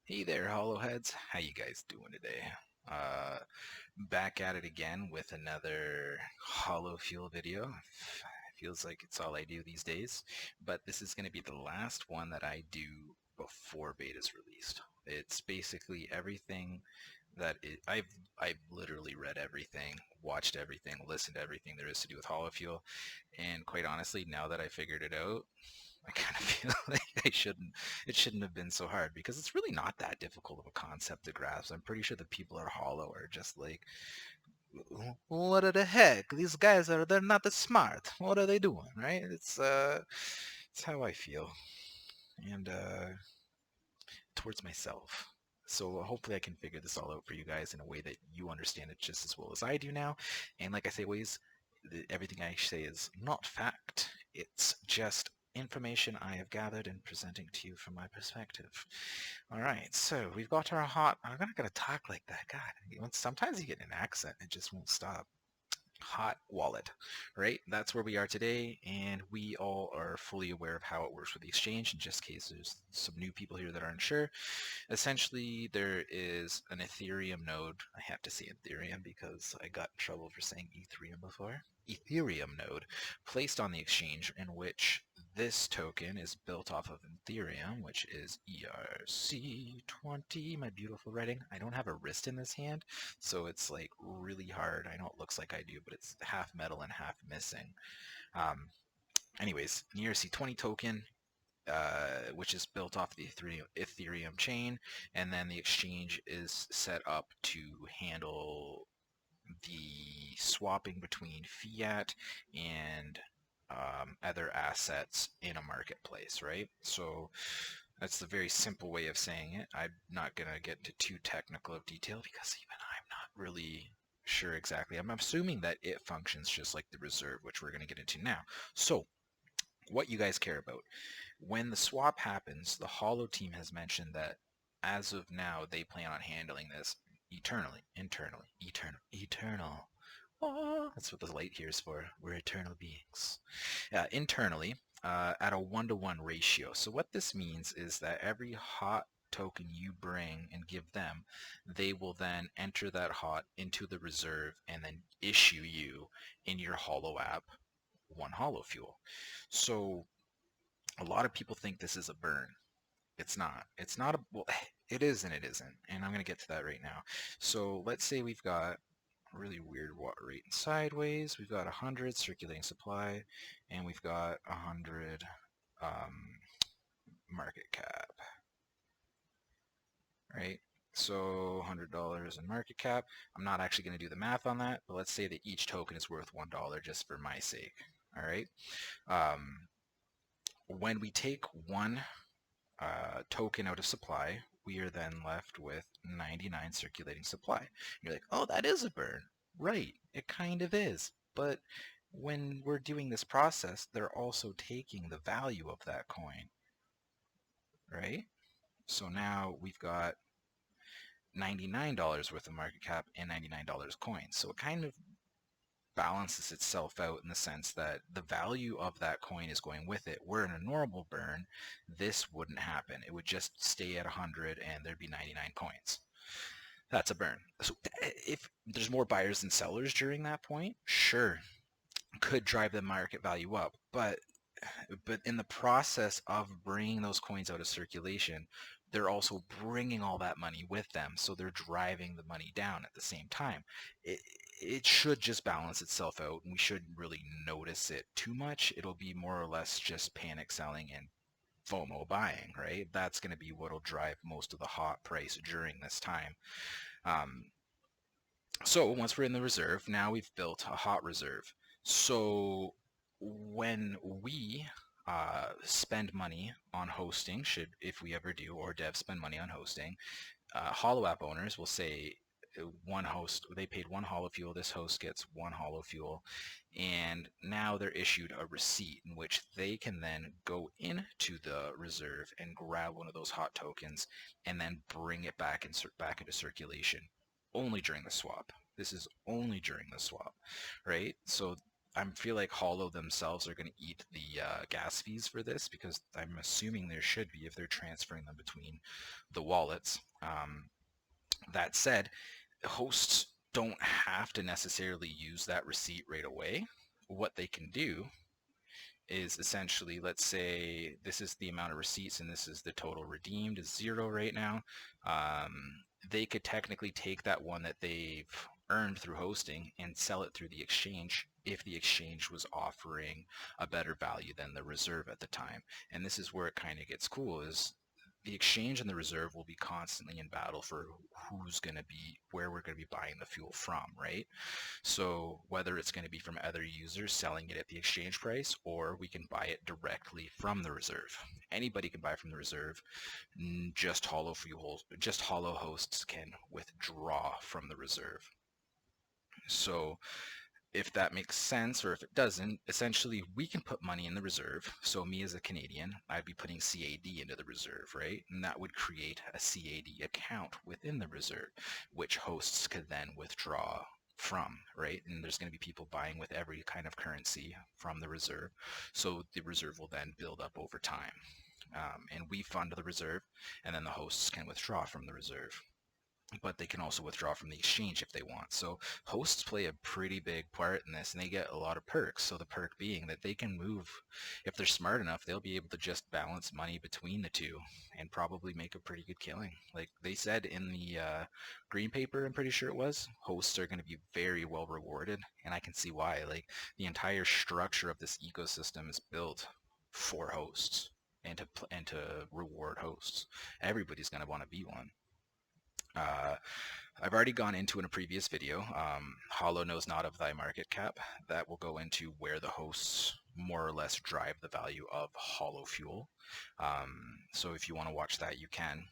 Hey there, Holoheads. How you guys doing today? Uh, Back at it again with another HoloFuel video. Feels like it's all I do these days, but this is going to be the last one that I do before beta's released. It's basically everything I've literally read everything, watched everything, listened to everything there is to do with HoloFuel, and quite honestly, now that I figured it out, I kind of feel like it shouldn't have been so hard because it's really not that difficult of a concept to grasp. I'm pretty sure the people at Hollow are just like, what the heck? These guys they're not that smart. What are they doing, right? It's how I feel. And towards myself. So hopefully I can figure this all out for you guys in a way that you understand it just as well as I do now. And like I say always, everything I say is not fact. It's just information I have gathered and presenting to you from my perspective. All right, so we've got our hot. I'm not gonna talk like that. God, sometimes you get an accent, it just won't stop. Hot wallet, right? That's where we are today, and we all are fully aware of how it works with the exchange. In just case there's some new people here that aren't sure, essentially there is an Ethereum node. I have to say Ethereum because I got in trouble for saying Ethereum before. Ethereum node placed on the exchange in which this token is built off of Ethereum, which is ERC20. My beautiful writing. I don't have a wrist in this hand, so it's like really hard. I know it looks like I do, but it's half metal and half missing. Um, Anyways, an ERC20 token, which is built off the Ethereum chain, and then the exchange is set up to handle the swapping between fiat and other assets in a marketplace, right? So that's the very simple way of saying it. I'm not going to get into too technical of detail because even I'm not really sure exactly. I'm assuming that it functions just like the reserve, which we're going to get into now. So what you guys care about. When the swap happens, the Holo team has mentioned that as of now, they plan on handling this eternal. Oh, that's what the light here is for. We're eternal beings. Internally, at a 1-to-1 ratio. So what this means is that every hot token you bring and give them, they will then enter that hot into the reserve and then issue you in your Holo app one HoloFuel. So a lot of people think this is a burn. It's not. It's not a, well, it is and it isn't. And I'm going to get to that right now. So let's say we've got a really weird water rate sideways. We've got 100 circulating supply, and we've got 100 market cap, right? So $100 in market cap. I'm not actually going to do the math on that, but let's say that each token is worth $1 just for my sake. All right. When we take one token out of supply, we are then left with 99 circulating supply. You're like, oh, that is a burn. Right, it kind of is. But when we're doing this process, they're also taking the value of that coin, right? So now we've got $99 worth of market cap and $99 coins. So it kind of balances itself out in the sense that the value of that coin is going with it. Where in a normal burn, this wouldn't happen. It would just stay at 100 and there'd be 99 coins. That's a burn. So if there's more buyers than sellers during that point, sure, could drive the market value up. But in the process of bringing those coins out of circulation, they're also bringing all that money with them, so they're driving the money down at the same time. It should just balance itself out, and we shouldn't really notice it too much. It'll be more or less just panic selling and FOMO buying, right? That's going to be what'll drive most of the hot price during this time. So once we're in the reserve, now we've built a hot reserve. So when we spend money on hosting, if we ever do, or devs spend money on hosting, Holo app owners will say one host, they paid one HoloFuel, this host gets one HoloFuel, and now they're issued a receipt in which they can then go into the reserve and grab one of those hot tokens and then bring it back into circulation only during the swap. This is only during the swap, right? So I feel like Holo themselves are going to eat the gas fees for this because I'm assuming there should be if they're transferring them between the wallets. That said, hosts don't have to necessarily use that receipt right away. What they can do is essentially, let's say this is the amount of receipts and this is the total redeemed is 0 right now. They could technically take that one that they've earned through hosting and sell it through the exchange if the exchange was offering a better value than the reserve at the time. And this is where it kind of gets cool, is the exchange and the reserve will be constantly in battle for who's going to be, where we're going to be buying the fuel from, right? So whether it's going to be from other users selling it at the exchange price, or we can buy it directly from the reserve. Anybody can buy from the reserve. Just Holo hosts can withdraw from the reserve. So if that makes sense, or if it doesn't, essentially we can put money in the reserve. So me as a Canadian, I'd be putting CAD into the reserve, right? And that would create a CAD account within the reserve, which hosts could then withdraw from, right? And there's going to be people buying with every kind of currency from the reserve. So the reserve will then build up over time. And we fund the reserve, and then the hosts can withdraw from the reserve. But they can also withdraw from the exchange if they want. So hosts play a pretty big part in this, and they get a lot of perks. So the perk being that they can move, if they're smart enough, they'll be able to just balance money between the two and probably make a pretty good killing. Like they said in the green paper, I'm pretty sure it was, hosts are going to be very well rewarded, and I can see why. Like the entire structure of this ecosystem is built for hosts and to reward hosts. Everybody's going to want to be one. I've already gone into in a previous video, Holo knows not of thy market cap. That will go into where the hosts more or less drive the value of HoloFuel. So if you want to watch that, you can.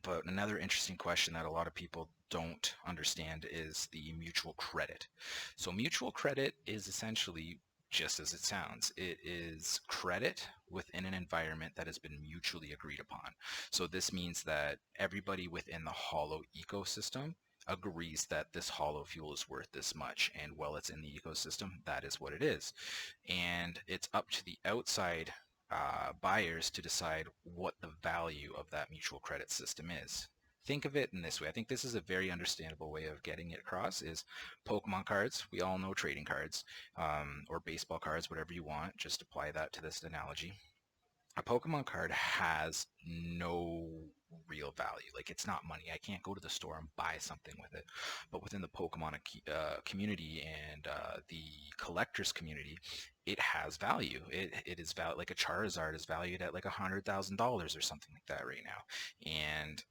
But another interesting question that a lot of people don't understand is the mutual credit. So mutual credit is essentially just as it sounds. It is credit within an environment that has been mutually agreed upon. So this means that everybody within the Holo ecosystem agrees that this HoloFuel is worth this much, and while it's in the ecosystem, that is what it is. And it's up to the outside buyers to decide what the value of that mutual credit system is. Think of it in this way. I think this is a very understandable way of getting it across is Pokemon cards. We all know trading cards, or baseball cards, whatever you want. Just apply that to this analogy. A Pokemon card has no real value. Like it's not money. I can't go to the store and buy something with it. But within the Pokemon community and the collectors community, it has value. It is like a Charizard is valued at like $100,000 or something like that right now. And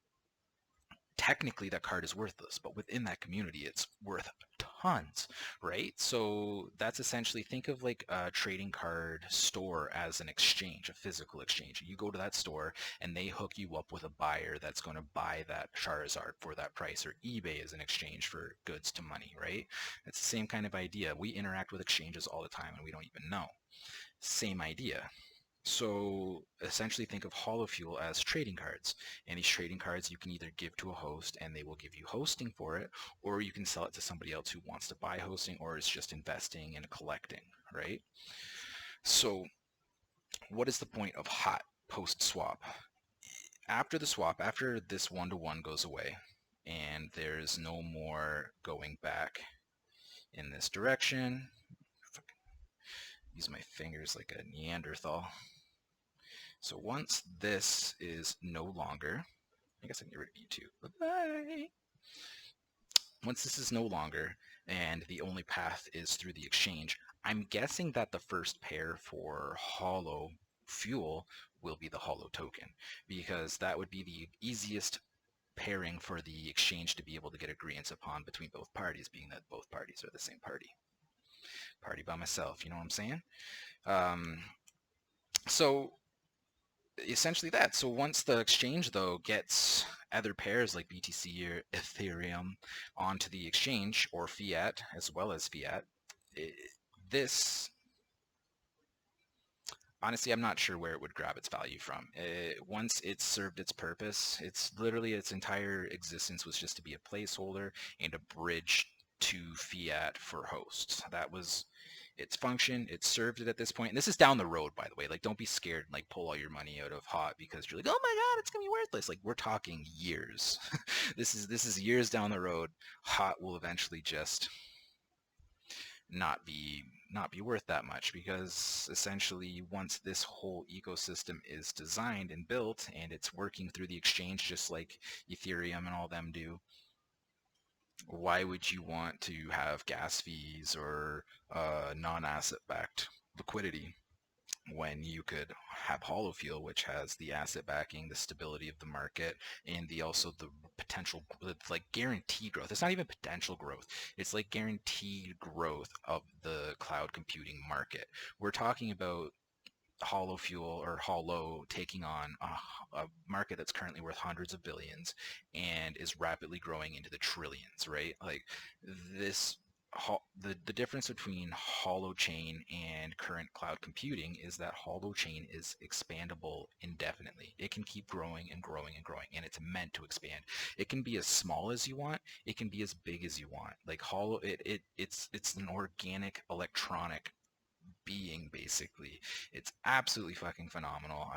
technically that card is worthless, but within that community it's worth tons, right? So that's essentially, think of like a trading card store as an exchange, a physical exchange. You go to that store and they hook you up with a buyer that's going to buy that Charizard for that price, or eBay is an exchange for goods to money, right? It's the same kind of idea. We interact with exchanges all the time and we don't even know. Same idea. So essentially think of HoloFuel as trading cards, and these trading cards you can either give to a host and they will give you hosting for it, or you can sell it to somebody else who wants to buy hosting or is just investing and collecting, right? So what is the point of hot post swap? After the swap, after this one-to-one goes away and there's no more going back in this direction, use my fingers like a Neanderthal. So once this is no longer, I guess I can get rid of you too. Bye-bye. Once this is no longer, and the only path is through the exchange, I'm guessing that the first pair for Holo Fuel will be the Holo token, because that would be the easiest pairing for the exchange to be able to get agreements upon between both parties, being that both parties are the same party. Party by myself, you know what I'm saying? So essentially that. So once the exchange though gets other pairs like BTC or Ethereum onto the exchange, or fiat as well as fiat, this, honestly, I'm not sure where it would grab its value from. Once it's served its purpose, it's literally its entire existence was just to be a placeholder and a bridge to fiat for hosts. That was It's functioned, it's served it at this point. And this is down the road, by the way. Like, don't be scared and like pull all your money out of Hot because you're like, oh my god, it's gonna be worthless. Like, we're talking years. This is years down the road. Hot will eventually just not be worth that much, because essentially once this whole ecosystem is designed and built and it's working through the exchange just like Ethereum and all them do, why would you want to have gas fees or non-asset backed liquidity when you could have HoloFuel, which has the asset backing, the stability of the market, and the also the potential, like guaranteed growth. It's not even potential growth. It's like guaranteed growth of the cloud computing market. We're talking about HoloFuel or Holo taking on a market that's currently worth hundreds of billions and is rapidly growing into the trillions, right? Like this, the difference between Holochain and current cloud computing is that Holochain is expandable indefinitely. It can keep growing and growing and growing, and it's meant to expand. It can be as small as you want. It can be as big as you want. Like it's an organic electronic being, basically. It's absolutely fucking phenomenal.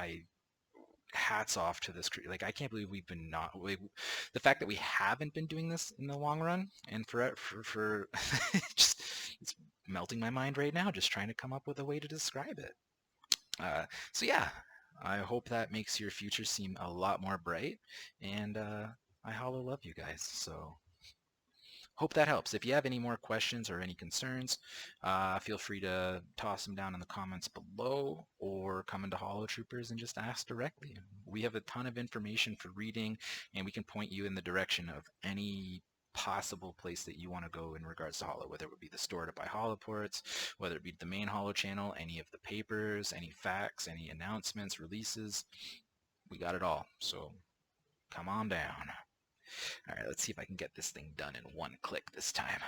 Hats off to this like, I can't believe we've been not like, the fact that we haven't been doing this in the long run, and for just, it's melting my mind right now just trying to come up with a way to describe it. So yeah, I hope that makes your future seem a lot more bright, and I hollow love you guys. So hope that helps. If you have any more questions or any concerns, feel free to toss them down in the comments below, or come into Holo Troopers and just ask directly. We have a ton of information for reading, and we can point you in the direction of any possible place that you want to go in regards to Holo, whether it would be the store to buy Holoports, whether it be the main Holo channel, any of the papers, any Faqs, any announcements, releases. We got it all. So come on down. All right, let's see if I can get this thing done in one click this time.